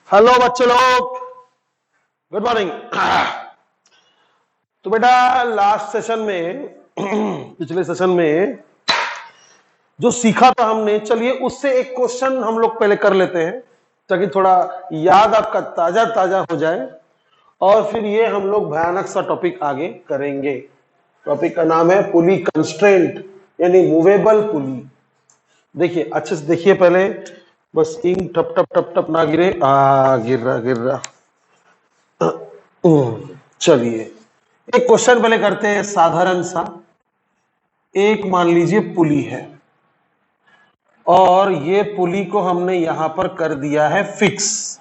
Hello बच्चे लोग, good morning. तो बेटा लास्ट सेशन में पिछले सेशन में जो सीखा था हमने, चलिए उससे एक क्वेश्चन हम लोग पहले कर लेते हैं ताकि थोड़ा याद आपका ताजा ताजा हो जाए, और फिर ये हम लोग भयानक सा टॉपिक आगे करेंगे। टॉपिक का नाम है पुली कंस्ट्रेंट, यानी मूवेबल पुली। देखिए अच्छे से देखिए, पहले बस इंक टप टप टप टप ना गिरे। गिर रहा गिर रहा। चलिए एक क्वेश्चन पहले करते हैं साधारण सा। एक मान लीजिए पुली है और ये पुली को हमने यहां पर कर दिया है फिक्स,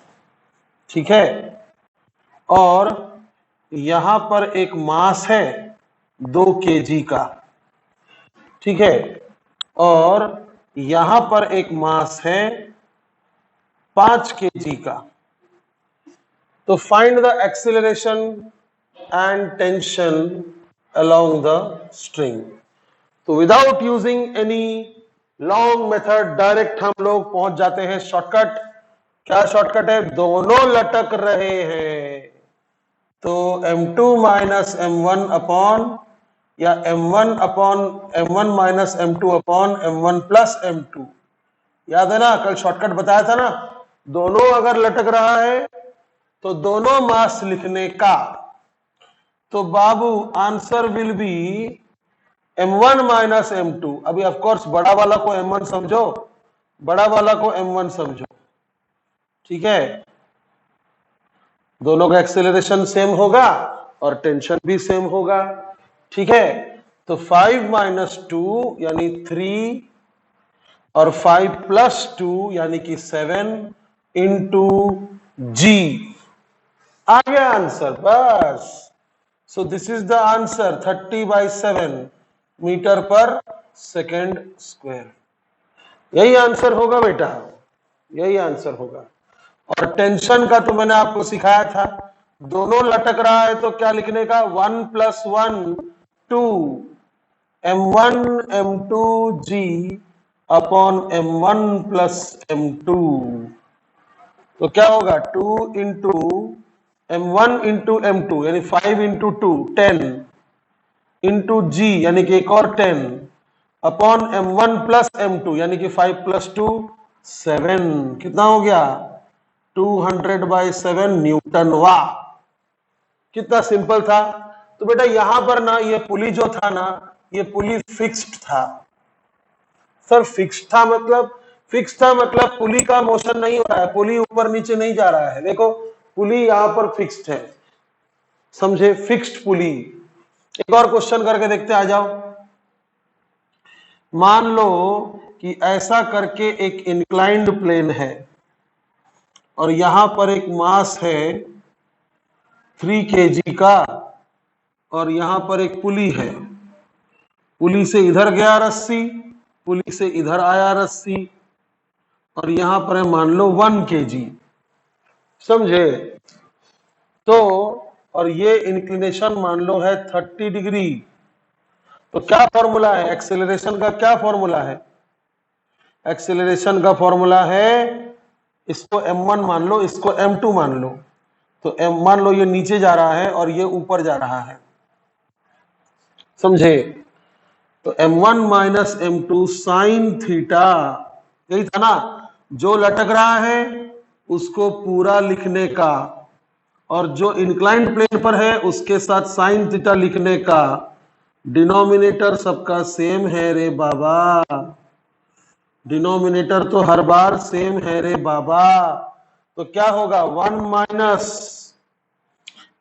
ठीक है। और यहां पर एक मास है 2 kg का, ठीक है। और यहां पर एक मास है 5 kg का। तो find the acceleration and tension along the string। तो without using any long method direct हम लोग पहुंच जाते हैं शॉर्टकट। क्या शॉर्टकट है? दोनों लटक रहे हैं तो m2 माइनस m1 अपॉन या m1 upon m1 minus m2 upon m1 plus m2। याद है ना, कल शॉर्टकट बताया था ना, दोनों अगर लटक रहा है तो दोनों मास लिखने का। तो बाबू answer will be m1 minus m2। अभी ऑफ कोर्स बड़ा वाला को m1 समझो, बड़ा वाला को m1 समझो, ठीक है। दोनों का एक्सेलरेशन सेम होगा और टेंशन भी सेम होगा, ठीक है। तो 5 माइनस 2 यानी 3 और 5 प्लस 2 यानी कि 7 इंटू जी। आ गया आंसर, बस। So this is the answer 30/7 metre per second square. यही आंसर होगा बेटा, यही आंसर होगा। और टेंशन का तो मैंने आपको सिखाया था, दोनों लटक रहा है तो क्या लिखने का? 1 plus 1 2 m1 m2 g upon m1 plus m2। तो क्या होगा? 2 इंटू m1 इंटू m2 यानी 5 इंटू 2 10 इंटू जी यानी कि एक और 10 अपॉन m1 प्लस m2 यानी कि 5 प्लस 2 7। कितना हो गया? 200/7 न्यूटन। वाह, कितना सिंपल था। तो बेटा यहां पर ना ये पुली जो था ना, ये पुली फिक्स्ड था। सर फिक्स्ड था मतलब? फिक्स था मतलब पुली का मोशन नहीं हो रहा है, पुली ऊपर नीचे नहीं जा रहा है। देखो पुली यहां पर फिक्स्ड है, समझे? Fixed pulley. एक और क्वेश्चन करके देखते, आ जाओ। मान लो कि ऐसा करके एक इंक्लाइंड प्लेन है और यहां पर एक मास है 3 kg का, और यहां पर एक पुली है। पुली से इधर गया रस्सी, पुली से इधर आया रस्सी, और यहां पर है मान लो 1 kg, समझे? तो और ये इंक्लिनेशन मान लो है 30 डिग्री। तो क्या फॉर्मूला है एक्सेलरेशन का? क्या फॉर्मूला है एक्सेलरेशन का? फॉर्मूला है, इसको m1 मान लो, इसको m2 मान लो। तो मान लो ये नीचे जा रहा है और ये ऊपर जा रहा है, समझे? तो m1 minus m2 sine theta. यही था ना, जो लटक रहा है उसको पूरा लिखने का, और जो इंक्लाइंड प्लेन पर है उसके साथ साइन थीटा लिखने का। डिनोमिनेटर सबका सेम है रे बाबा, डिनोमिनेटर तो हर बार सेम है रे बाबा। तो क्या होगा? 1 minus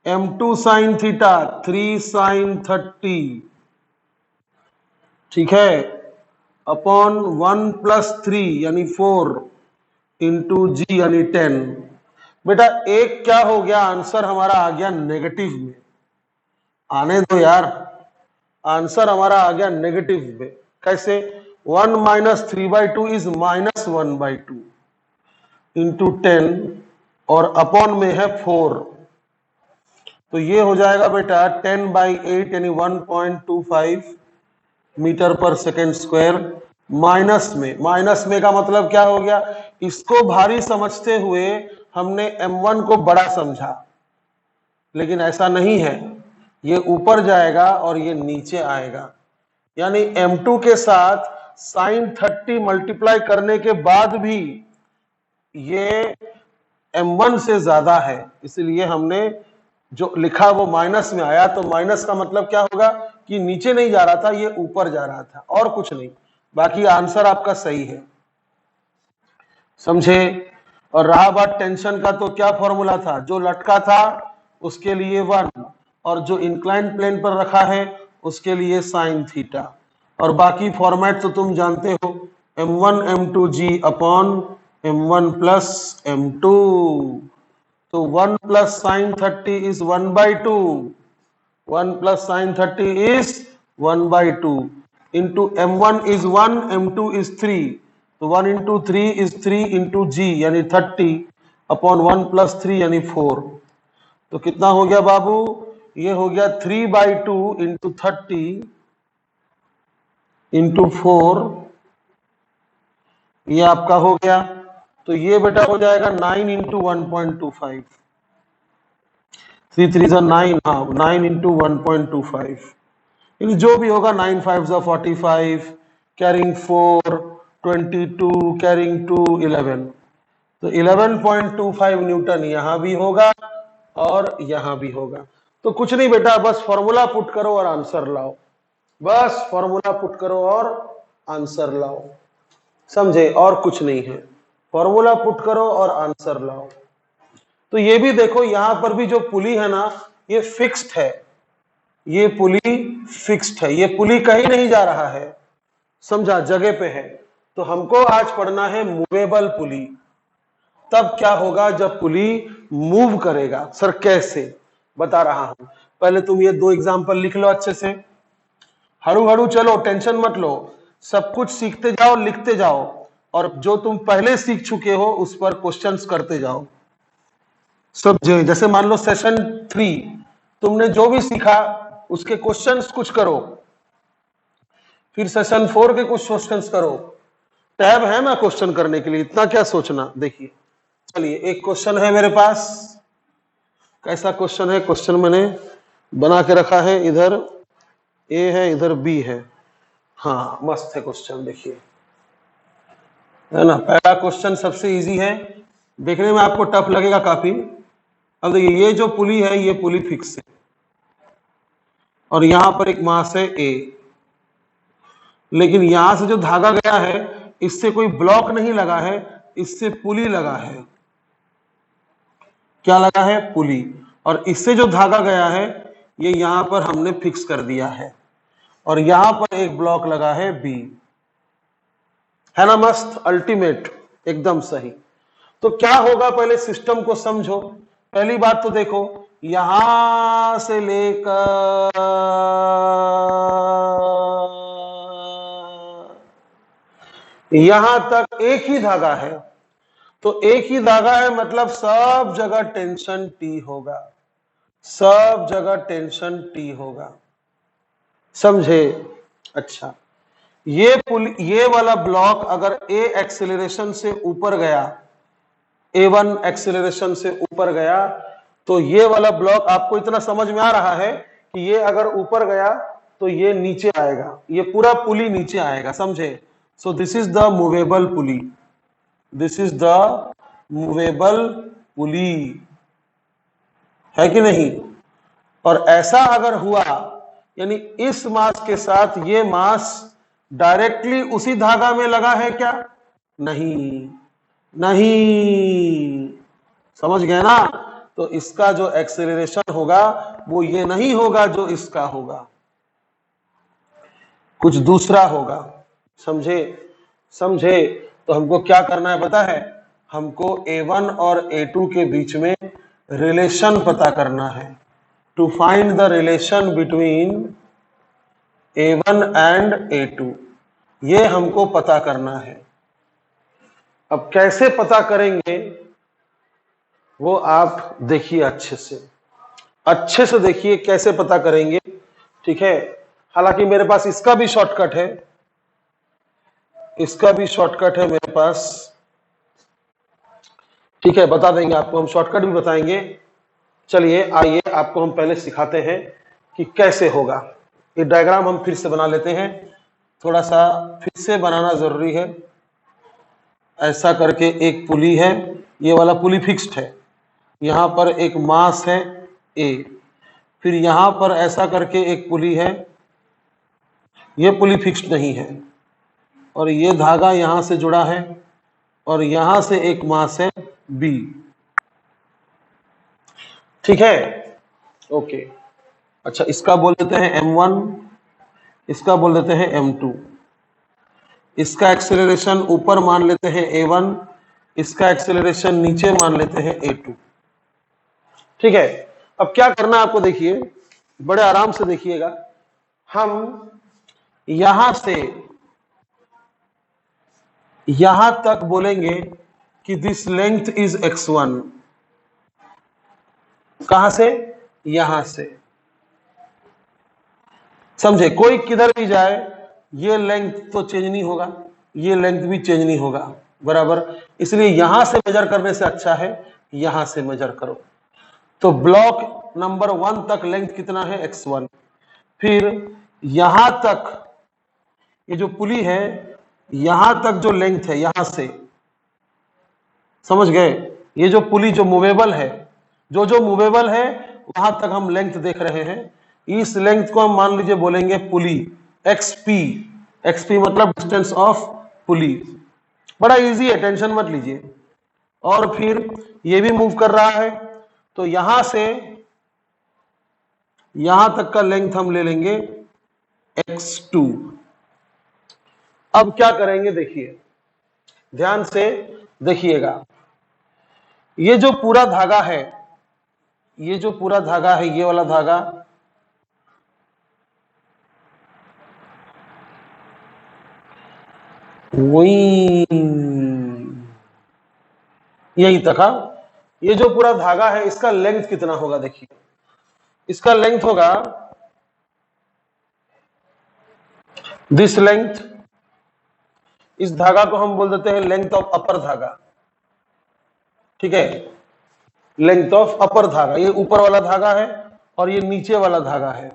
m2 sine theta 3 sign 30, ठीक है, अपॉन 1 प्लस 3 यानी 4 इंटू जी यानी 10। बेटा एक क्या हो गया? आंसर हमारा आ गया नेगेटिव में। आने दो यार, आंसर हमारा आ गया नेगेटिव में। कैसे? 1 माइनस 3/2 इज माइनस 1/2 इंटू 10 और अपॉन में है 4। तो ये हो जाएगा बेटा 10/8 यानी 1.25 metre per second square. Minus में का मतलब क्या हो गया? इसको भारी समझते हुए हमने m1 को बड़ा समझा, लेकिन ऐसा नहीं है, ये ऊपर जाएगा और ये नीचे आएगा। यानी m2 के साथ sin 30 मल्टीप्लाई करने के बाद भी ये m1 से ज्यादा है, इसलिए हमने जो लिखा वो माइनस में आया। तो माइनस का मतलब क्या होगा कि नीचे नहीं जा रहा था, ये ऊपर जा रहा था, और कुछ नहीं। बाकी आंसर आपका सही है, समझे। और रहा बात टेंशन का, तो क्या फॉर्मूला था, जो लटका था उसके लिए 1 और जो इंक्लाइंड प्लेन पर रखा है उसके लिए साइन थीटा। और बाकी फॉर्मेट तो तुम जानते हो, m1 m2 g upon m1 plus m2। तो 1 plus sign 30 is 1/2, 1 plus sign 30 is 1/2 into m1 is 1, m2 is 3, तो 1 इंटू 3 इज 3 इंटू जी यानी 30 अपॉन 1 प्लस 3 यानी 4। तो कितना हो गया बाबू, ये हो गया 3/2 इंटू 30 इंटू 4, ये आपका हो गया। तो ये बेटा हो जाएगा 9 इंटू 1.25, 3 3 9, हाँ 9 इंटू 1.25, जो भी होगा 9 5 45, कैरिंग 4 22, कैरिंग 2 11, तो 11.25 न्यूटन यहां भी होगा और यहां भी होगा। तो कुछ नहीं बेटा, बस फॉर्मूला पुट करो और आंसर लाओ, बस फॉर्मूला पुट करो और आंसर लाओ, समझे, और कुछ नहीं है। फॉर्मूला पुट करो और आंसर लाओ। तो ये भी देखो, यहां पर भी जो पुली है ना, ये फिक्स्ड है, ये पुली फिक्स्ड है, ये पुली कहीं नहीं जा रहा है, समझा, जगह पे है। तो हमको आज पढ़ना है मूवेबल पुली। तब क्या होगा जब पुली मूव करेगा। सर कैसे, बता रहा हूं। पहले तुम ये 2 एग्जांपल लिख लो अच्छे से, हड़ू हड़ू चलो, टेंशन मत लो, सब कुछ सीखते जाओ, लिखते जाओ, और जो तुम पहले सीख चुके हो उस पर क्वेश्चंस करते जाओ। सब जैसे मान लो सेशन 3 तुमने जो भी सीखा उसके क्वेश्चंस कुछ करो, फिर सेशन 4 के कुछ क्वेश्चंस करो। टैब है ना क्वेश्चन करने के लिए, इतना क्या सोचना। देखिए चलिए, एक क्वेश्चन है मेरे पास। कैसा क्वेश्चन है, क्वेश्चन मैंने बना के रखा है, इधर ए है इधर बी है, हाँ मस्त है क्वेश्चन, देखिए है ना। पहला क्वेश्चन सबसे इजी है, देखने में आपको टफ लगेगा काफी। अब देखिए, ये जो पुली है ये पुली फिक्स है, और यहां पर एक मास है ए, लेकिन यहां से जो धागा गया है इससे कोई ब्लॉक नहीं लगा है, इससे पुली लगा है। क्या लगा है, पुली। और इससे जो धागा गया है ये यहां पर हमने फिक्स कर दिया है, और यहां पर एक ब्लॉक लगा है बी, है ना मस्त, अल्टीमेट, एकदम सही। तो क्या होगा, पहले सिस्टम को समझो। पहली बात तो देखो, यहां से लेकर यहां तक एक ही धागा है, तो एक ही धागा है मतलब सब जगह टेंशन टी होगा, सब जगह टेंशन टी होगा, समझे। अच्छा, ये वाला ब्लॉक अगर ए एक्सेलरेशन से ऊपर गया, A1 एक्सेलरेशन से ऊपर गया, तो ये वाला ब्लॉक आपको इतना समझ में आ रहा है कि ये अगर ऊपर गया तो ये नीचे आएगा, ये पूरा पुली नीचे आएगा, समझे। सो this is the movable pulley, this is the movable pulley, है कि नहीं। और ऐसा अगर हुआ, यानी इस मास के साथ ये मास डायरेक्टली उसी धागा में लगा है क्या, नहीं, नहीं, समझ गए ना। तो इसका जो एक्सेलरेशन होगा वो ये नहीं होगा जो इसका होगा, कुछ दूसरा होगा, समझे, समझे। तो हमको क्या करना है पता है, हमको A1 और A2 के बीच में रिलेशन पता करना है, to find the relation between A1 and A2, ये हमको पता करना है। अब कैसे पता करेंगे वो आप देखिए, अच्छे से देखिए कैसे पता करेंगे, ठीक है। हालांकि मेरे पास इसका भी शॉर्टकट है, इसका भी शॉर्टकट है मेरे पास, ठीक है, बता देंगे आपको, हम शॉर्टकट भी बताएंगे। चलिए आइए आपको हम पहले सिखाते हैं कि कैसे होगा। ये डायग्राम हम फिर से बना लेते हैं, थोड़ा सा फिर से बनाना जरूरी है। ऐसा करके एक पुली है, ये वाला पुली फिक्स्ड है, यहाँ पर एक मास है ए, फिर यहाँ पर ऐसा करके एक पुली है, ये पुली फिक्स्ड नहीं है, और ये धागा यहाँ से जुड़ा है, और यहाँ से एक मास है बी। ठीक है, ओके। अच्छा, इसका बोल देते हैं m1, इसका बोल देते हैं m2, इसका एक्सेलरेशन ऊपर मान लेते हैं a1, इसका एक्सेलरेशन नीचे मान लेते हैं a2। ठीक है, अब क्या करना है आपको, देखिए बड़े आराम से देखिएगा। हम यहां से यहां तक बोलेंगे कि दिस लेंथ इज x1। कहां से? यहां से, समझे? कोई किधर भी जाए ये लेंथ तो चेंज नहीं होगा, ये लेंथ भी चेंज नहीं होगा, बराबर। इसलिए यहां से मेजर करने से अच्छा है यहां से मेजर करो। तो ब्लॉक नंबर 1 तक लेंथ कितना है? x1। फिर यहां तक, ये जो पुली है यहां तक जो लेंथ है, यहां से, समझ गए? ये जो पुली जो मूवेबल है, जो जो मूवेबल है वहां तक हम लेंथ देख रहे हैं। इस लेंथ को हम मान लीजिए बोलेंगे पुली एक्सपी। एक्सपी मतलब डिस्टेंस ऑफ पुली। बड़ा इजी है, टेंशन मत लीजिए। और फिर ये भी मूव कर रहा है, तो यहां से यहां तक का लेंथ हम ले लेंगे x2। अब क्या करेंगे देखिए, ध्यान से देखिएगा। ये जो पूरा धागा है, ये जो पूरा धागा है, ये वाला धागा, वही यही तक। ये जो पूरा धागा है इसका लेंथ कितना होगा? देखिए इसका लेंथ होगा दिस लेंथ। इस धागा को हम बोल देते हैं लेंथ ऑफ अपर धागा। ठीक है, लेंथ ऑफ अपर धागा, ये ऊपर वाला धागा है और ये नीचे वाला धागा है।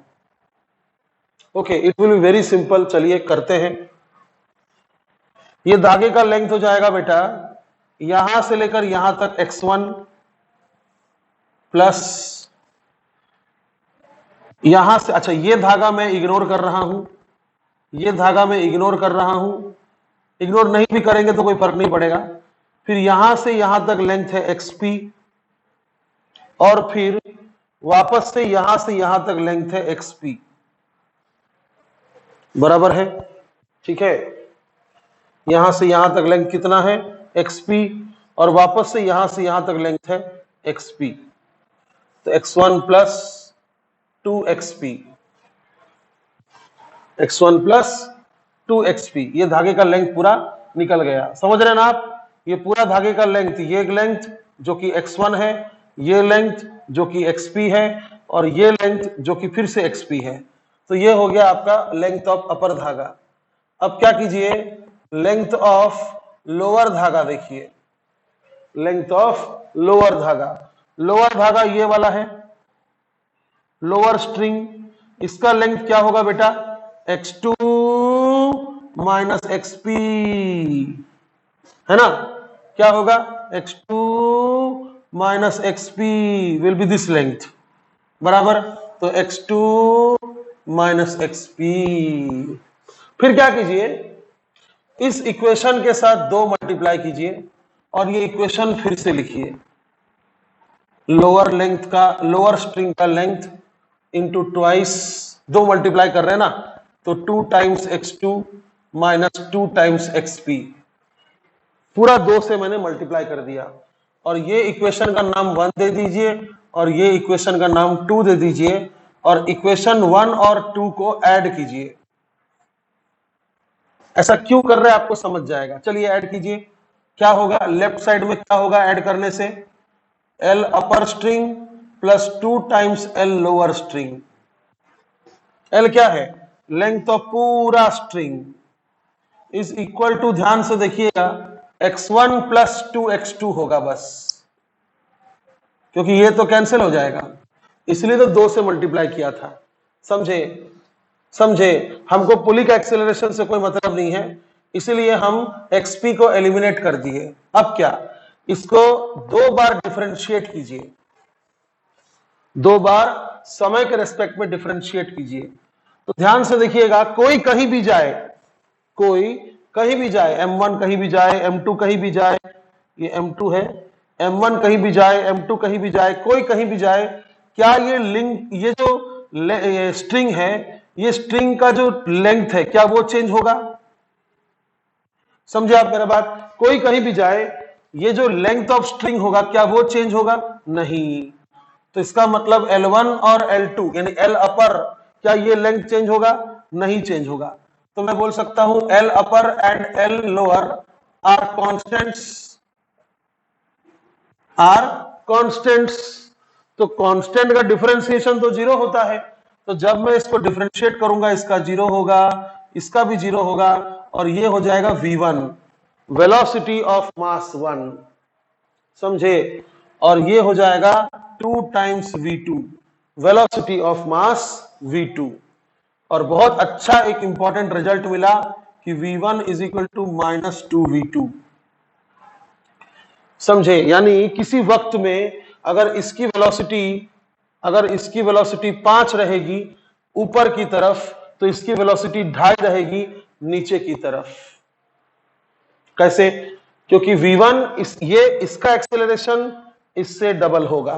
Okay, it will be very simple. चलिए करते हैं। ये धागे का लेंथ हो जाएगा बेटा यहां से लेकर यहां तक x1 प्लस यहां से, अच्छा ये धागा मैं इग्नोर कर रहा हूं, ये धागा मैं इग्नोर कर रहा हूं, इग्नोर नहीं भी करेंगे तो कोई फर्क नहीं पड़ेगा। फिर यहां से यहां तक लेंथ है xp, और फिर वापस से यहां तक लेंथ है xp, बराबर है। ठीक है, यहां से यहां तक लेंथ कितना है? xp, और वापस से यहां तक लेंथ है xp। तो x1 plus 2xp, x1 plus 2xp, ये धागे का लेंथ पूरा निकल गया। समझ रहे हैं ना आप? ये पूरा धागे का लेंथ, ये लेंथ जो कि x1 है, ये लेंथ जो कि xp है, और ये लेंथ जो कि फिर से xp है। तो ये हो गया आपका लेंथ ऑफ अपर धागा। अब क्या कीजिए, लेंथ ऑफ लोअर धागा देखिए, लेंथ ऑफ लोअर धागा। लोअर धागा ये वाला है, लोअर स्ट्रिंग, इसका लेंथ क्या होगा बेटा? x2 माइनस xp, है ना? क्या होगा? x2 minus xp will be this length, बराबर। तो x2 माइनस xp। फिर क्या कीजिए, इस इक्वेशन के साथ 2 मल्टीप्लाई कीजिए और ये इक्वेशन फिर से लिखिए। लोअर लेंथ का, लोअर स्ट्रिंग का लेंथ इंटू ट्वाइस, 2 मल्टीप्लाई कर रहे हैं ना, तो 2 times x2 minus 2 times xp, पूरा 2 से मैंने मल्टीप्लाई कर दिया। और ये इक्वेशन का नाम 1 दे दीजिए और ये इक्वेशन का नाम 2 दे दीजिए, और इक्वेशन 1 और 2 को ऐड कीजिए। ऐसा क्यों कर रहे हैं आपको समझ जाएगा। चलिए ऐड कीजिए। क्या होगा लेफ्ट साइड में, क्या होगा ऐड करने से? L upper string plus 2 times L lower string. L क्या है? लेंथ ऑफ पूरा स्ट्रिंग, इज इक्वल टू, ध्यान से देखिएगा, x1 प्लस 2x2 होगा बस। क्योंकि ये तो कैंसिल हो जाएगा, इसलिए तो 2 से मल्टीप्लाई किया था। समझे? समझे? हमको पुलिक एक्सेलरेशन से कोई मतलब नहीं है, इसलिए हम एक्सपी को एलिमिनेट कर दिए। अब क्या, इसको 2 बार डिफरेंशिएट कीजिए, 2 बार समय के रेस्पेक्ट में डिफरेंशिएट कीजिए। तो ध्यान से देखिएगा, कोई कहीं भी जाए, कोई कहीं भी जाए, m1 कहीं भी जाए, m2 कहीं भी जाए, ये m2 है, m1 कहीं भी जाए, m2 कहीं भी जाए, कोई कहीं भी जाए, क्या ये लिंक, ये जो स्ट्रिंग है, ये स्ट्रिंग का जो लेंथ है, क्या वो चेंज होगा? समझे आप मेरा बात? कोई कहीं भी जाए, ये जो लेंथ ऑफ स्ट्रिंग होगा, क्या वो चेंज होगा? नहीं। तो इसका मतलब L1 और L2 यानी L अपर, क्या ये लेंथ चेंज होगा? नहीं चेंज होगा। तो मैं बोल सकता हूं L upper and L lower are constants, are constants. तो कांस्टेंट का डिफरेंशिएशन तो 0 होता है, तो जब मैं इसको डिफरेंशिएट करूंगा, इसका 0 होगा, इसका भी 0 होगा, और ये हो जाएगा v1, वेलोसिटी ऑफ मास 1। समझे? और ये हो जाएगा 2 times v2, velocity of mass v2। और बहुत अच्छा एक इंपॉर्टेंट रिजल्ट मिला कि v1 is equal to -2v2। समझे? यानी किसी वक्त में अगर इसकी वेलोसिटी 5 रहेगी ऊपर की तरफ, तो इसकी वेलोसिटी 2.5 रहेगी नीचे की तरफ। कैसे? क्योंकि v1 इसका एक्सेलरेशन इससे डबल होगा,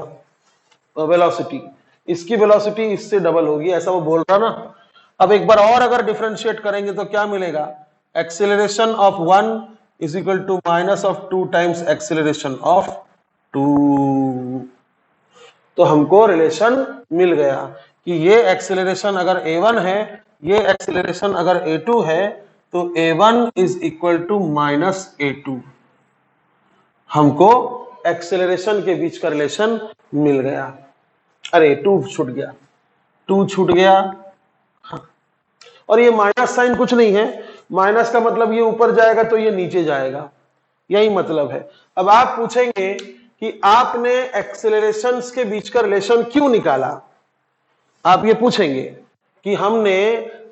वेलोसिटी, इसकी वेलोसिटी इससे डबल होगी, ऐसा वो बोल रहा ना। अब एक बार और अगर डिफरेंशिएट करेंगे तो क्या मिलेगा? Acceleration of 1 is equal to -2 times acceleration of 2। तो हमको रिलेशन मिल गया कि ये एक्सेलरेशन अगर a1 है, ये एक्सेलरेशन अगर a2 है, तो a1 is equal to -a2। हमको एक्सेलरेशन के बीच का रिलेशन मिल गया। अरे 2 छूट गया, 2 छूट गया। हाँ। और ये माइनस साइन कुछ नहीं है, माइनस का मतलब ये ऊपर जाएगा तो ये नीचे जाएगा, यही मतलब है। अब आप पूछेंगे कि आपने एक्सेलरेशंस के बीच का रिलेशन क्यों निकाला? आप ये पूछेंगे कि हमने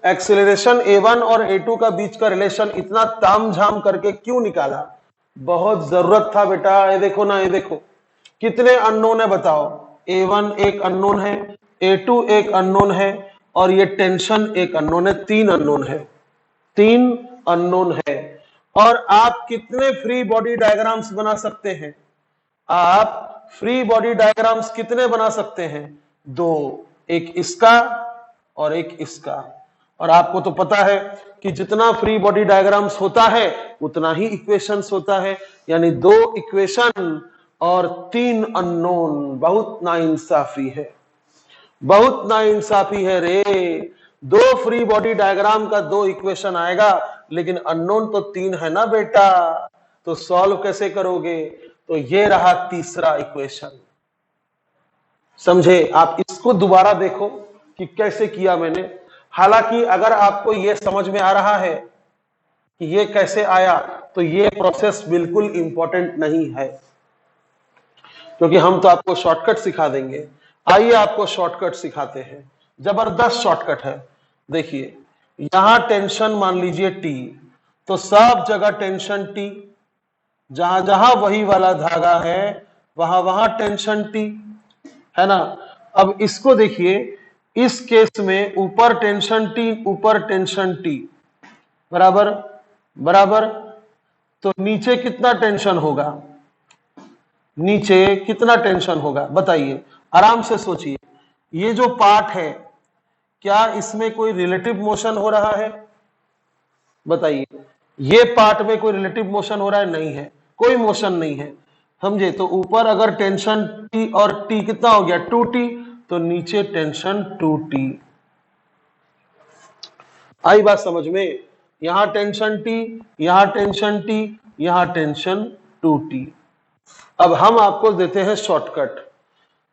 एक्सेलरेशन a1 और a2 का बीच का रिलेशन इतना तामझाम करके क्यों निकाला? बहुत जरूरत था बेटा। ये देखो ना, ये देखो कितने अननोन है बताओ। a1 एक अननोन है, a2 एक अननोन है, और ये टेंशन एक अननोन है। 3 अननोन है, 3 अननोन है। और आप कितने फ्री बॉडी डायग्राम्स बना सकते हैं? आप फ्री बॉडी डायग्राम्स कितने बना सकते हैं? 2, एक इसका और एक इसका। और आपको तो पता है कि जितना फ्री बॉडी डायग्राम्स होता है उतना ही इक्वेशंस होता है, यानी 2 इक्वेशन और 3 अननोन। बहुत नाइंसाफी है, बहुत नाइंसाफी है रे। 2 फ्री बॉडी डायग्राम का 2 इक्वेशन आएगा, लेकिन अननोन तो 3 है ना बेटा, तो सॉल्व कैसे करोगे? तो ये रहा तीसरा इक्वेशन। समझे? आप इसको दोबारा देखो कि कैसे किया मैंने। हालांकि अगर आपको यह समझ में आ रहा है कि ये कैसे आया, तो ये प्रोसेस बिल्कुल इंपॉर्टेंट नहीं है, क्योंकि हम तो आपको शॉर्टकट सिखा देंगे। आइए आपको शॉर्टकट सिखाते हैं, जबरदस्त शॉर्टकट है। देखिए, यहां टेंशन मान लीजिए T, तो सब जगह टेंशन T, जहां जहां वही वाला धागा है वहां वहां टेंशन T है ना। अब इसको देखिए, इस केस में ऊपर टेंशन T, ऊपर टेंशन T, बराबर बराबर। तो नीचे कितना टेंशन होगा? नीचे कितना टेंशन होगा बताइए, आराम से सोचिए। ये जो पार्ट है, क्या इसमें कोई रिलेटिव मोशन हो रहा है? बताइए, ये पार्ट में कोई रिलेटिव मोशन हो रहा है? नहीं है, कोई मोशन नहीं है। समझे? तो ऊपर अगर टेंशन T और T कितना हो गया? 2T, तो नीचे टेंशन 2T। आई बात समझ में? यहां टेंशन T, यहां टेंशन T, यहां टेंशन 2T। अब हम आपको देते हैं शॉर्टकट,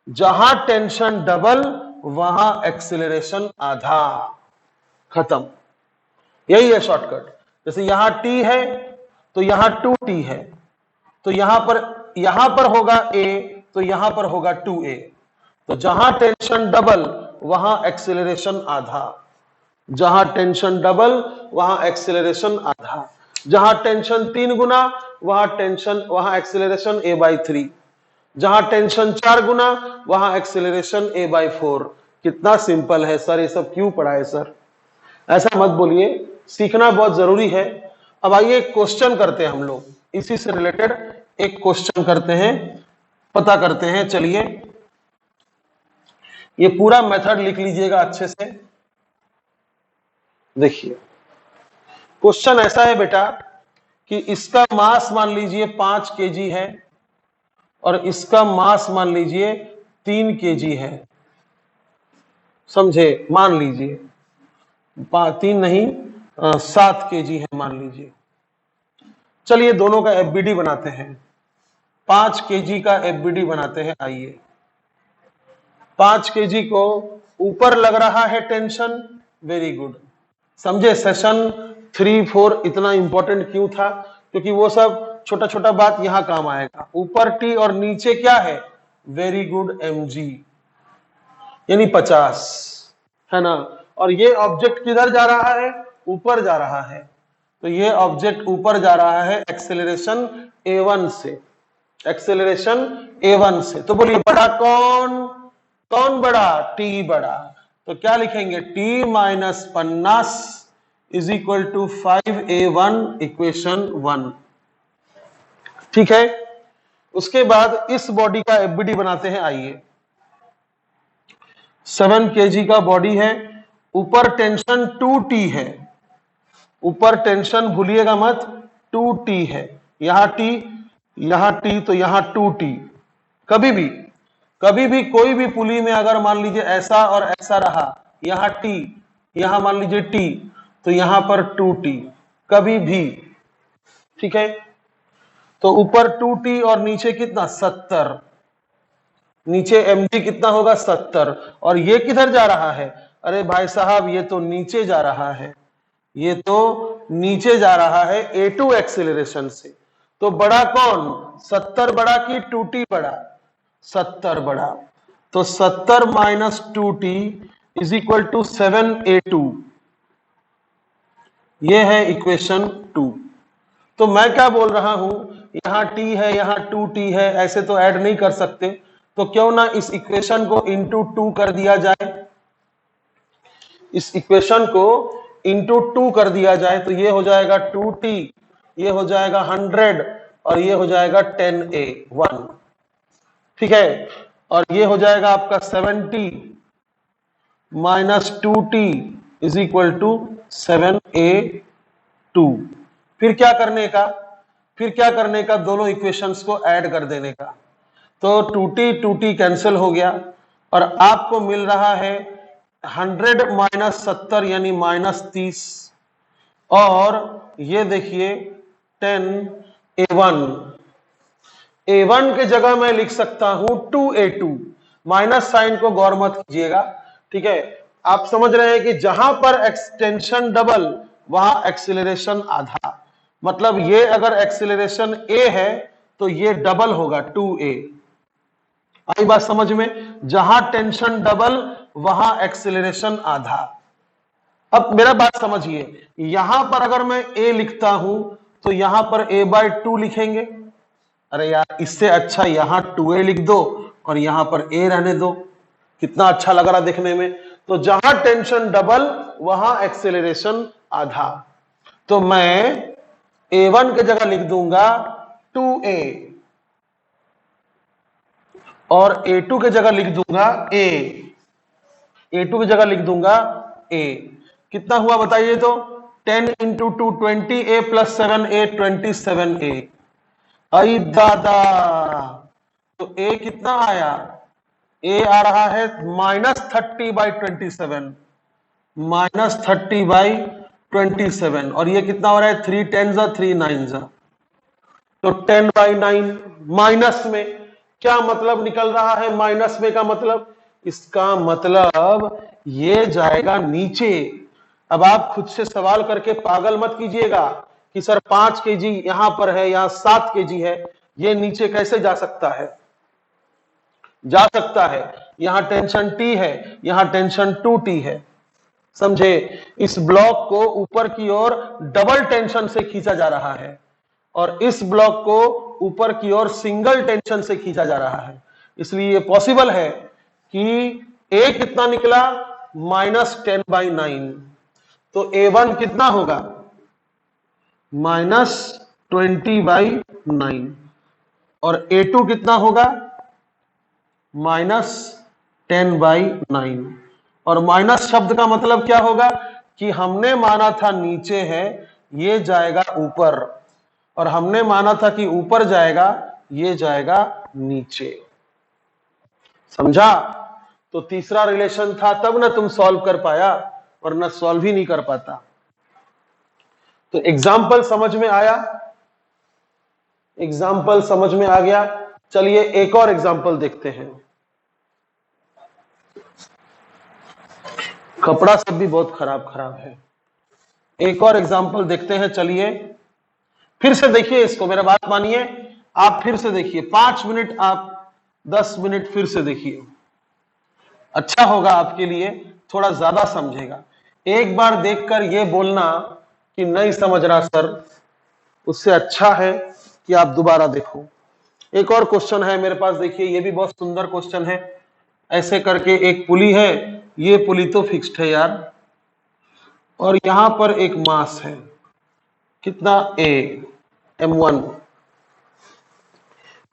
जहां टेंशन डबल वहां एक्सीलरेशन आधा, खत्म। यही है शॉर्टकट। जैसे यहां T है तो यहां 2T है, तो यहां पर होगा A तो यहां पर होगा 2a। तो जहां टेंशन डबल वहां एक्सेलरेशन आधा, जहां टेंशन डबल वहां एक्सेलरेशन आधा, जहां टेंशन 3 गुना वहां एक्सेलरेशन a/3, जहां टेंशन 4 गुना वहां एक्सेलरेशन a/4। कितना सिंपल है सर, ये सब क्यों पढ़ाए सर? ऐसा मत बोलिए, सीखना बहुत जरूरी है। अब आइए एक क्वेश्चन करते हैं हम लोग, इसी से रिलेटेड एक क्वेश्चन करते हैं, पता करते हैं। चलिए ये पूरा मेथड लिख लीजिएगा अच्छे से। देखिए क्वेश्चन ऐसा है बेटा कि इसका मास मान लीजिए 5 kg है और इसका मास मान लीजिए 3 kg है, समझे? मान लीजिए 3 नहीं 7 kg है मान लीजिए। चलिए दोनों का एफबीडी बनाते हैं, 5 kg का एफबीडी बनाते हैं। आइए 5 kg को ऊपर लग रहा है टेंशन, वेरी गुड। समझे सेशन 3, 4 इतना इंपॉर्टेंट क्यों था? क्योंकि वो सब छोटा छोटा बात यहां काम आएगा। ऊपर टी और नीचे क्या है? वेरी गुड mg, यानी 50, है ना। और ये ऑब्जेक्ट किधर जा रहा है? ऊपर जा रहा है। तो ये ऑब्जेक्ट ऊपर जा रहा है एक्सेलरेशन a1 से, एक्सेलरेशन a1 से। तो बोलिए बड़ा कौन? कौन बड़ा? t बड़ा। तो क्या लिखेंगे? t minus 50 is equal to 5a1 equation 1। ठीक है। उसके बाद इस बॉडी का एफबीडी बनाते हैं। आइए 7 kg का बॉडी है, ऊपर टेंशन 2t है, ऊपर टेंशन भूलिएगा मत 2t है, यहां t तो यहां 2t। कभी भी कोई भी पुली में अगर मान लीजिए ऐसा और ऐसा रहा, यहां t यहां मान लीजिए t, तो यहां पर 2t कभी भी। ठीक है। तो ऊपर 2t और नीचे कितना? 70। नीचे mg कितना होगा? 70। और ये किधर जा रहा है? अरे भाई साहब ये तो नीचे जा रहा है, ये तो नीचे जा रहा है a2 एक्सेलरेशन से। तो बड़ा कौन? 70 बड़ा कि 2t बड़ा? 70 बड़ा। तो 70 minus 2t is equal to 7a2। ये है इक्वेशन 2। तो मैं क्या बोल रहा हूं, यहां t है, यहां 2t है, ऐसे तो ऐड नहीं कर सकते, तो क्यों ना इस इक्वेशन को इंटू 2 कर दिया जाए, इस इक्वेशन को इंटू 2 कर दिया जाए। तो ये हो जाएगा 2t, ये हो जाएगा 100 और ये हो जाएगा 10a1। ठीक है। और ये हो जाएगा आपका 70 minus 2t is equal to 7a2। फिर क्या करने का? फिर क्या करने का? दोनों इक्वेशंस को ऐड कर देने का। तो 2t कैंसिल हो गया और आपको मिल रहा है 100 माइनस 70 यानी माइनस 30। और ये देखिए 10a1, a1 के जगह मैं लिख सकता हूं 2a2। माइनस साइन को गौर मत कीजिएगा। ठीक है। आप समझ रहे हैं कि जहां पर एक्सटेंशन डबल वहां एक्सीलरेशन आधा, मतलब ये अगर एक्सीलरेशन a है तो ये डबल होगा 2a। आई बात समझ में? जहां टेंशन डबल वहां एक्सेलरेशन आधा। अब मेरा बात समझिए, यहां पर अगर मैं a लिखता हूं तो यहां पर a/2 लिखेंगे। अरे यार इससे अच्छा यहां 2a लिख दो और यहां पर a रहने दो, कितना अच्छा लग रहा देखने में। तो जहां टेंशन डबल वहां एक्सेलरेशन आधा। तो मैं a1 की जगह लिख दूंगा 2a और a2 की जगह लिख दूंगा a, a2 की जगह लिख दूंगा a। कितना हुआ बताइए तो? 10 into 2 20a plus 7a 27a। आई दादा, तो a कितना आया? a आ रहा है माइनस 30/27, माइनस 30/27। और ये कितना हो रहा है? 3 10 3 9, तो 10/9 माइनस में। क्या मतलब निकल रहा है माइनस में का मतलब? इसका मतलब ये जाएगा नीचे। अब आप खुद से सवाल करके पागल मत कीजिएगा कि सर 5 kg यहां पर है, यहां 7 kg है, ये नीचे कैसे जा सकता है? जा सकता है। यहां टेंशन T है, यहां टेंशन 2T है, समझे। इस ब्लॉक को ऊपर की ओर डबल टेंशन से खींचा जा रहा है और इस ब्लॉक को ऊपर की ओर सिंगल टेंशन से खींचा जा रहा है। इसलिए ये पॉसिबल है कि A कितना निकला, -10/9। तो A1 कितना होगा, -20/9 और A2 कितना होगा, -10/9। और माइनस शब्द का मतलब क्या होगा कि हमने माना था नीचे है, ये जाएगा ऊपर, और हमने माना था कि ऊपर जाएगा, ये जाएगा नीचे। समझा। तो तीसरा रिलेशन था, तब ना तुम सॉल्व कर पाया, वरना सॉल्व ही नहीं कर पाता। तो एग्जाम्पल समझ में आया, एग्जाम्पल समझ में आ गया। चलिए एक और एग्जाम्पल देखते हैं। कपड़ा सब भी बहुत खराब खराब है। एक और एग्जाम्पल देखते हैं। चलिए फिर से देखिए इसको, मेरा बात मानिए, आप फिर से देखिए 5 मिनट, आप 10 मिनट फिर से देखिए, अच्छा होगा आपके लिए, थोड़ा ज्यादा समझेगा। एक बार देखकर ये बोलना कि नहीं समझ रहा सर, उससे अच्छा है कि आप दोबारा देखो। एक और क्वेश्चन है मेरे पास, देखिए ये भी बहुत सुंदर क्वेश्चन है। ऐसे करके एक पुली है, ये पुली तो फिक्स्ड है यार, और यहां पर एक मास है, कितना, m1।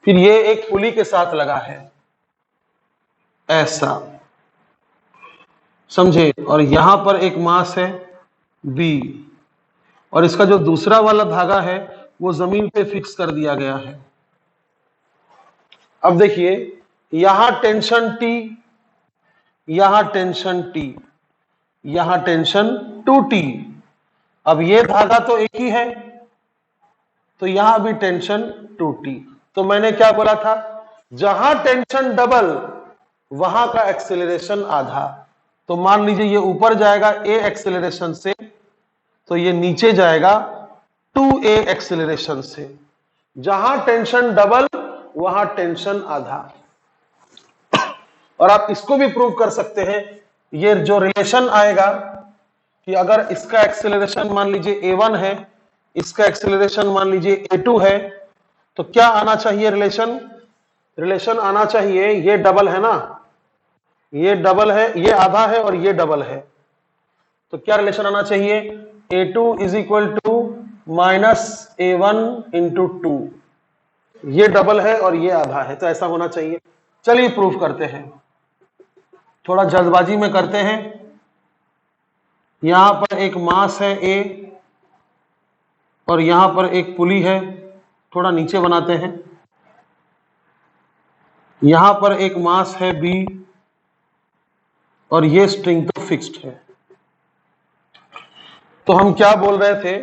फिर ये एक पुली के साथ लगा है ऐसा, समझे, और यहां पर एक मास है b, और इसका जो दूसरा वाला धागा है वो जमीन पे फिक्स कर दिया गया है। अब देखिए यहां टेंशन T, यहां टेंशन T, यहां टेंशन 2T। अब ये धागा तो एक ही है, तो यहां भी टेंशन 2T। तो मैंने क्या बोला था, जहां टेंशन डबल वहां का एक्सेलरेशन आधा। तो मान लीजिए ये ऊपर जाएगा A एक्सेलरेशन से, तो ये नीचे जाएगा 2A एक्सेलरेशन से। जहां टेंशन डबल वहां टेंशन आधा। और आप इसको भी प्रूव कर सकते हैं, ये जो रिलेशन आएगा कि अगर इसका एक्सेलरेशन मान लीजिए A1 है, इसका एक्सेलरेशन मान लीजिए A2 है, तो क्या आना चाहिए रिलेशन, रिलेशन आना चाहिए, ये डबल है ना, ये डबल है, ये आधा है और ये डबल है, तो क्या रिलेशन आना चाहिए, A2 - A1 × 2। ये डबल है और ये आधा है, तो ऐसा होना चाहिए। चलिए प्रूफ करते हैं, थोड़ा जल्दबाजी में करते हैं। यहां पर एक मास है A और यहां पर एक पुली है, थोड़ा नीचे बनाते हैं। यहां पर एक मास है B और ये स्ट्रिंग तो फिक्स्ड है। तो हम क्या बोल रहे थे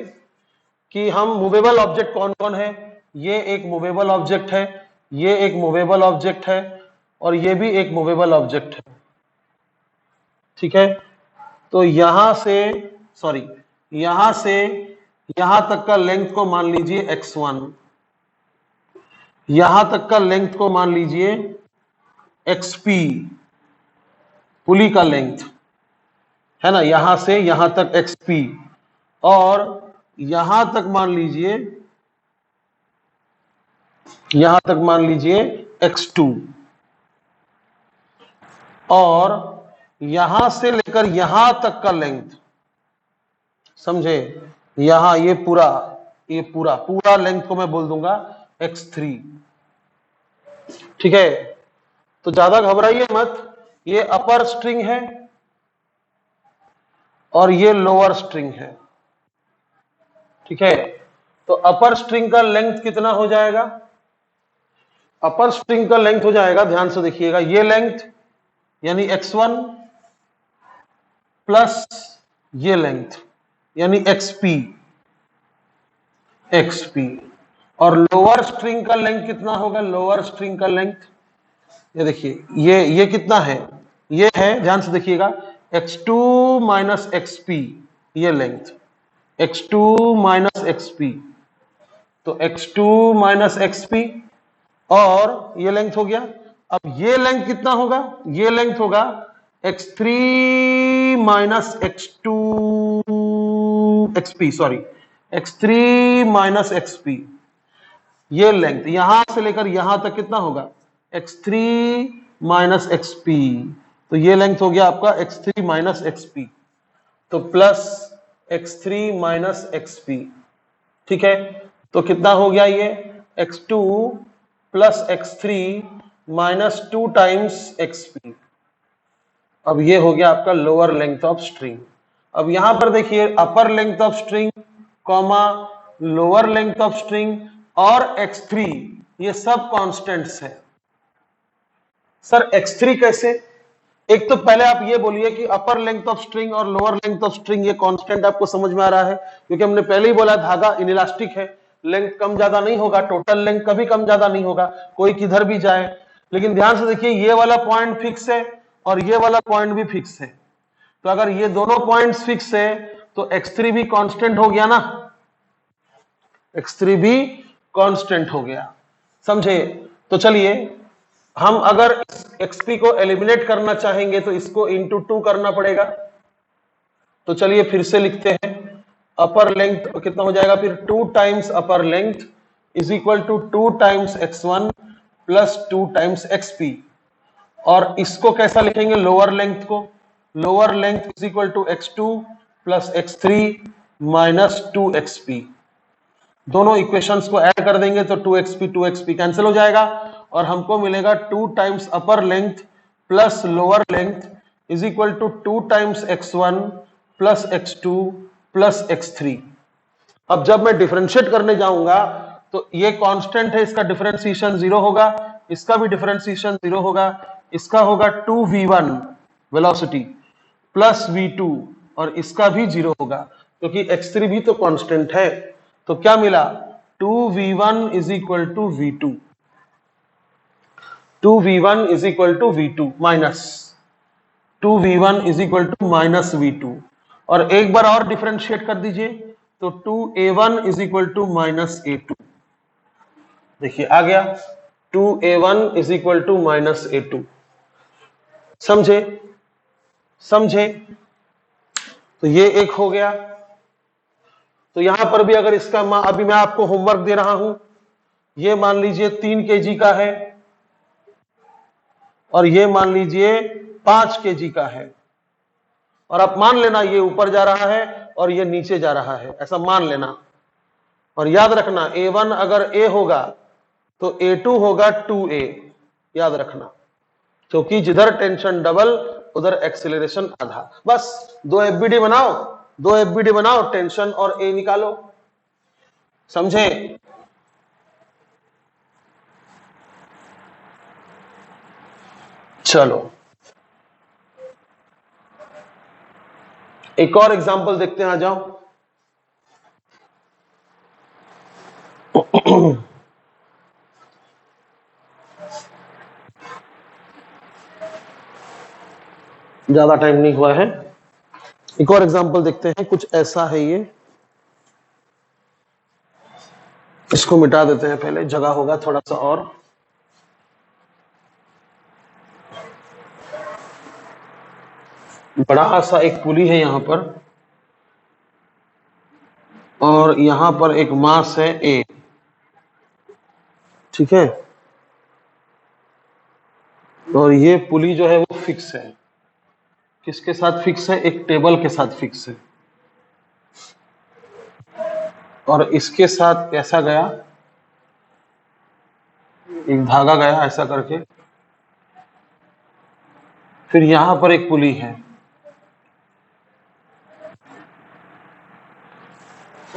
कि हम मूवेबल ऑब्जेक्ट कौन कौन है, ये एक मूवेबल ऑब्जेक्ट है, ये एक मूवेबल ऑब्जेक्ट है और ये भी एक मूवेबल ऑब्जेक्ट है, ठीक है। तो यहां से यहां तक का लेंथ को मान लीजिए x1, यहां तक का लेंथ को मान लीजिए xp, पुली का लेंथ है ना, यहां से यहां तक xp, और यहां तक मान लीजिए, यहां तक मान लीजिए x2, और यहां से लेकर यहां तक का लेंथ, समझे, यहां ये पूरा लेंथ को मैं बोल दूंगा x3, ठीक है। तो ज्यादा घबराइए मत, ये अपर स्ट्रिंग है और ये लोअर स्ट्रिंग है, ठीक है। तो अपर स्ट्रिंग का लेंथ कितना हो जाएगा, अपर स्ट्रिंग का लेंथ हो जाएगा, ध्यान से देखिएगा, ये लेंथ यानी x1 प्लस ये लेंथ यानी xp, और लोअर स्ट्रिंग का लेंथ कितना होगा, लोअर स्ट्रिंग का लेंथ, ये देखिए, ये कितना है, ये है, ध्यान से देखिएगा, x2 - xp, ये लेंथ x2 - xp, तो x2 - xp, और ये लेंथ हो गया। अब ये लेंथ कितना होगा, ये लेंथ होगा x3 minus x2 xp, sorry x3 minus xp। ये लेंथ यहां से लेकर यहां तक कितना होगा, x3 माइनस xp। तो ये लेंथ हो गया आपका x3 माइनस xp, तो प्लस x3 माइनस xp। ठीक है, तो कितना हो गया ये x2 plus x3 minus 2 times xp। अब ये हो गया आपका लोअर लेंथ ऑफ स्ट्रिंग। अब यहां पर देखिए upper length of string comma lower length of string और x3 ये सब कांस्टेंट्स हैं। सर x3 कैसे? एक तो पहले आप ये बोलिए कि अपर लेंथ ऑफ स्ट्रिंग और लोअर लेंथ ऑफ स्ट्रिंग ये कांस्टेंट आपको समझ में आ रहा है, क्योंकि हमने पहले ही बोला धागा इनइलास्टिक है, लेंथ कम ज्यादा नहीं होगा, टोटल लेंथ कभी कम ज्यादा नहीं होगा, कोई किधर भी जाए। लेकिन ध्यान से देखिए ये वाला पॉइंट फिक्स है और ये वाला पॉइंट भी फिक्स है, तो अगर ये दोनों पॉइंट्स फिक्स है तो x3 भी कांस्टेंट हो गया ना, x3 भी कांस्टेंट हो गया, समझे? तो चलिए हम अगर xp को एलिमिनेट करना चाहेंगे तो इसको इंटू 2 करना पड़ेगा। तो चलिए फिर से लिखते हैं, अपर लेंथ कितना हो जाएगा फिर 2 times upper length is equal to 2 times x1 plus 2 times xp। और इसको कैसा लिखेंगे लोअर लेंथ को, lower length is equal to x2 plus x3 minus 2 xp। दोनों इक्वेशंस को ऐड कर देंगे तो 2xp कैंसिल हो जाएगा और हमको मिलेगा 2 times upper length plus lower length is equal to 2 times x1 plus x2 plus x3। अब जब मैं डिफरेंशिएट करने जाऊंगा तो ये कांस्टेंट है, इसका डिफरेंशिएशन 0 होगा, इसका भी डिफरेंशिएशन 0 होगा, इसका होगा 2v1 वेलोसिटी प्लस v2 और इसका भी 0 होगा क्योंकि x3 भी तो कांस्टेंट है। तो क्या मिला 2v1 is equal to v2, 2v1 is equal to v2 minus 2v1 is equal to minus v2। और एक बार और डिफरेंशिएट कर दीजिए तो 2a1 is equal to minus a2। देखिए आ गया 2a1 is equal to minus a2। समझे? समझे? तो ये एक हो गया। तो यहां पर भी अगर इसका अभी मैं आपको होमवर्क दे रहा हूं, ये मान लीजिए 3 kg का है और ये मान लीजिए 5 kg का है, और आप मान लेना ये ऊपर जा रहा है और ये नीचे जा रहा है, ऐसा मान लेना। और याद रखना a1 अगर a होगा तो a2 होगा 2a, याद रखना, क्योंकि जिधर टेंशन डबल उधर एक्सीलरेशन आधा। बस 2 FBD बनाओ, 2 FBD बनाओ, टेंशन और a निकालो। समझे? चलो एक और एग्जांपल देखते हैं, आ जाओ। ज्यादा टाइम नहीं हुआ है, एक और एग्जांपल देखते हैं। कुछ ऐसा है, ये इसको मिटा देते हैं पहले, जगह होगा थोड़ा सा और। बड़ा सा एक पुली है यहां पर और यहां पर एक मास है a, ठीक है, और ये पुली जो है वो फिक्स है। किसके साथ फिक्स है? एक टेबल के साथ फिक्स है। और इसके साथ कैसा गया, एक धागा गया ऐसा करके, फिर यहां पर एक पुली है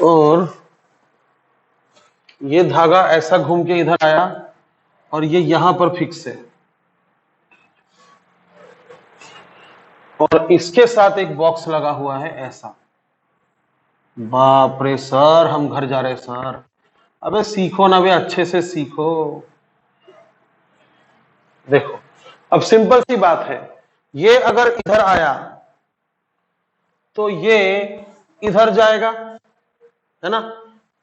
और ये धागा ऐसा घूम के इधर आया और ये यहां पर फिक्स है, और इसके साथ एक बॉक्स लगा हुआ है ऐसा। बाप रे सर, हम घर जा रहे हैं सर। अबे सीखो ना बे, अच्छे से सीखो। देखो अब सिंपल सी बात है, ये अगर इधर आया तो ये इधर जाएगा, है ना,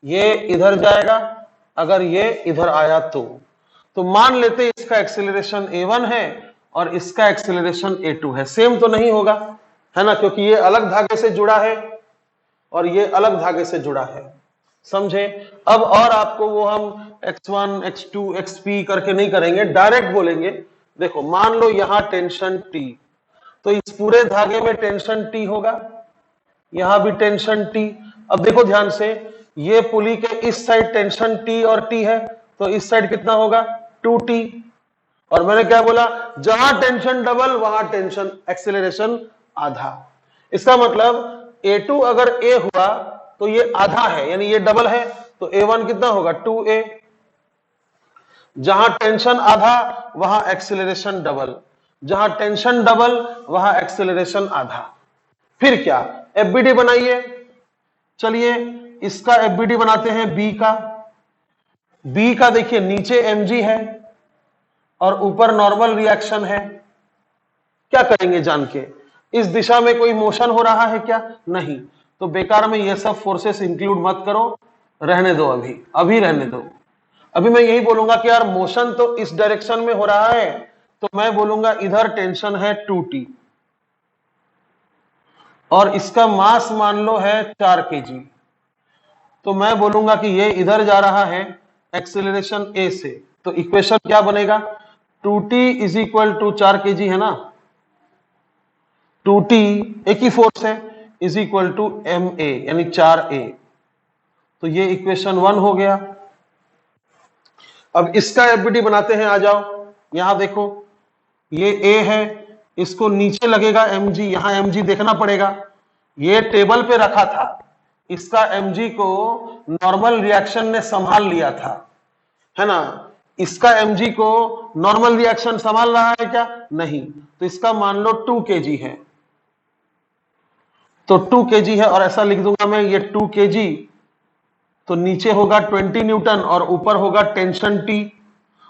ये इधर जाएगा। अगर ये इधर आया तो तो मान लेते इसका एक्सेलरेशन a1 है और इसका एक्सेलरेशन a2 है। सेम तो नहीं होगा, है ना, क्योंकि ये अलग धागे से जुड़ा है और ये अलग धागे से जुड़ा है, समझे। अब और आपको वो हम x1 x2 xp करके नहीं करेंगे, डायरेक्ट बोलेंगे। देखो मान लो यहां टेंशन T, तो इस पूरे धागे में टेंशन T होगा, यहां भी टेंशन T। अब देखो ध्यान से, ये पुली के इस साइड टेंशन T और T है, तो इस साइड कितना होगा 2T। और मैंने क्या बोला, जहां टेंशन डबल वहां टेंशन एक्सेलरेशन आधा। इसका मतलब A2 अगर A हुआ तो ये आधा है, यानी ये डबल है, तो A1 कितना होगा 2A। जहां टेंशन आधा वहां एक्सेलरेशन डबल, जहां टेंशन डबल वहां एक्सेलरेशन आधा। फिर क्या, एफबीडी बनाइए। चलिए इसका एफबीडी बनाते हैं बी का देखिए नीचे mg है और ऊपर नॉर्मल रिएक्शन है। क्या करेंगे जान के, इस दिशा में कोई मोशन हो रहा है क्या, नहीं, तो बेकार में ये सब फोर्सेस इंक्लूड मत करो, रहने दो, अभी रहने दो। अभी मैं यही बोलूंगा कि यार मोशन तो इस डायरेक्शन में हो रहा है, तो मैं बोलूंगा इधर टेंशन है 2T और इसका मास मान लो है 4 kg, तो मैं बोलूंगा कि ये इधर जा रहा है एक्सेलरेशन a से। तो इक्वेशन क्या बनेगा, 2T is equal to 4 kg है ना, 2T एक ही फोर्स है, इज इक्वल टू ma यानी 4a। तो ये इक्वेशन 1 हो गया। अब इसका एफबीडी बनाते हैं, आ जाओ। यहां देखो ये a है, इसको नीचे लगेगा mg, यहां mg देखना पड़ेगा, ये टेबल पे रखा था, इसका mg को नॉर्मल रिएक्शन ने संभाल लिया था, है ना। इसका mg को नॉर्मल रिएक्शन संभाल रहा है क्या, नहीं, तो इसका मान लो 2 kg है, तो 2 kg है, और ऐसा लिख दूंगा मैं ये 2 kg, तो नीचे होगा 20 न्यूटन और ऊपर होगा टेंशन T।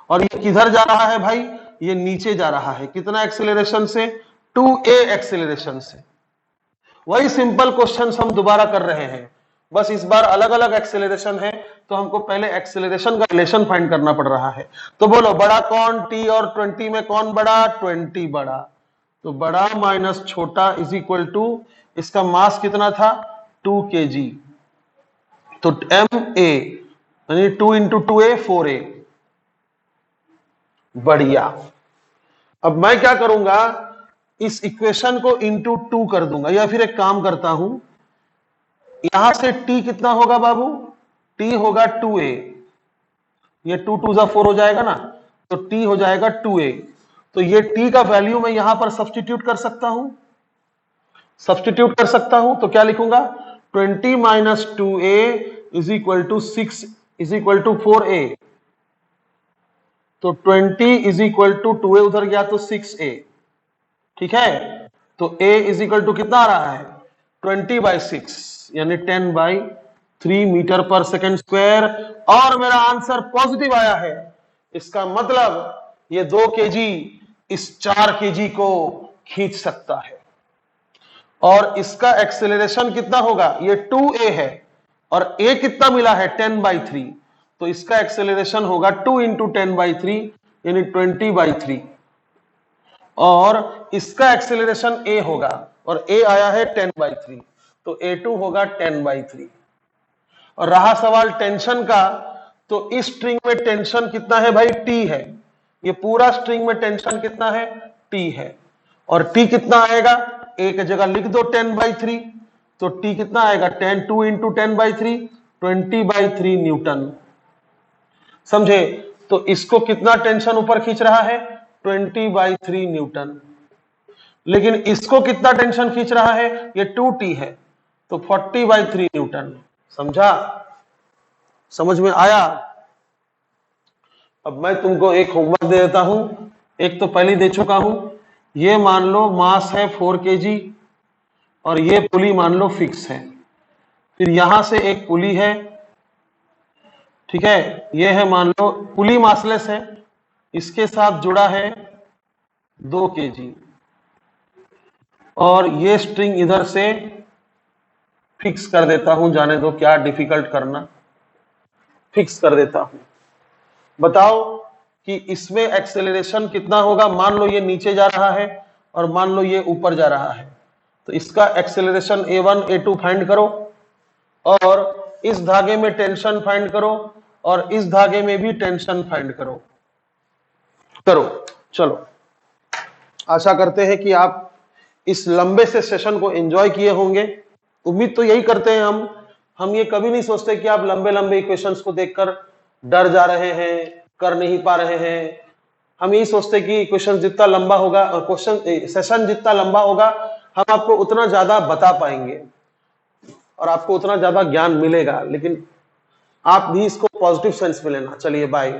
और ये किधर जा रहा है भाई, ये नीचे जा रहा है, कितना एक्सेलरेशन से, 2a एक्सेलरेशन से। वही सिंपल क्वेश्चन हम दोबारा कर रहे हैं, बस इस बार अलग अलग एक्सेलरेशन है, तो हमको पहले एक्सेलरेशन का रिलेशन फाइंड करना पड़ रहा है। तो बोलो बड़ा कौन, T और 20 में कौन बड़ा, 20 बड़ा, तो बड़ा माइनस छोटा इज इक्वल टू, इसका मास कितना था 2 kg, तो ma यानी 2 इंटू 2a 4a। बढ़िया। अब मैं क्या करूंगा, इस इक्वेशन को इंटू 2 कर दूंगा, या फिर एक काम करता हूं, यहां से t कितना होगा बाबू, t होगा 2a, ये 2 2 जा 4 हो जाएगा ना, तो t हो जाएगा 2a। तो ये t का वैल्यू मैं यहां पर सब्स्टिट्यूट कर सकता हूं, तो क्या लिखूंगा, 20 minus 2a is equal to 6 is equal to 4a। तो 20 इज इक्वल टू 2a उधर गया तो 6a, ठीक है। तो a इज इक्वल टू कितना आ रहा है 20/6 यानी 10/3 मीटर पर सेकेंड स्क्वायर, और मेरा आंसर पॉजिटिव आया है। इसका मतलब ये 2 kg इस 4 kg को खींच सकता है। और इसका एक्सेलरेशन कितना होगा, ये 2a है और a कितना मिला है 10/3, तो इसका एक्सेलरेशन होगा 2 इंटू 10/3 यानी 20/3, और इसका एक्सेलरेशन a होगा और a आया है 10/3, तो a2 होगा 10/3। और रहा सवाल टेंशन का, तो इस स्ट्रिंग में टेंशन कितना है भाई, T है, ये पूरा स्ट्रिंग में टेंशन कितना है T है, और T कितना आएगा, एक जगह लिख दो 10/3, तो T कितना आएगा 2 इंटू 10/3 20/3 न्यूटन, समझे। तो इसको कितना टेंशन ऊपर खींच रहा है 20/3 न्यूटन, लेकिन इसको कितना टेंशन खींच रहा है, ये 2T है, तो 40/3 न्यूटन। समझा, समझ में आया। अब मैं तुमको एक होमवर्क दे देता हूं, एक तो पहले दे चुका हूं। ये मान लो मास है 4 kg और ये पुली मान लो फिक्स है, फिर यहां से एक पुली है, ठीक है, ये है मान लो पुली मासलेस है, इसके साथ जुड़ा है 2 kg, और ये स्ट्रिंग इधर से फिक्स कर देता हूं, जाने दो क्या डिफिकल्ट करना, फिक्स कर देता हूं। बताओ कि इसमें एक्सेलरेशन कितना होगा। मान लो ये नीचे जा रहा है और मान लो ये ऊपर जा रहा है, तो इसका एक्सेलरेशन a1 a2 फाइंड करो, और इस धागे में टेंशन फाइंड करो, और इस धागे में भी टेंशन फाइंड करो। चलो, आशा करते हैं कि आप इस लंबे से सेशन को एंजॉय किए होंगे। उम्मीद तो यही करते हैं हम ये कभी नहीं सोचते कि आप लंबे लंबे इक्वेशंस को देखकर डर जा रहे हैं, कर नहीं पा रहे हैं। हम यही सोचते कि इक्वेशन जितना लंबा होगा और क्वेश्चन सेशन जितना लंबा होगा, हम आपको उतना ज्यादा बता पाएंगे और आपको उतना ज्यादा ज्ञान मिलेगा। लेकिन आप भी इसको पॉजिटिव सेंस में लेना। चलिए बाय।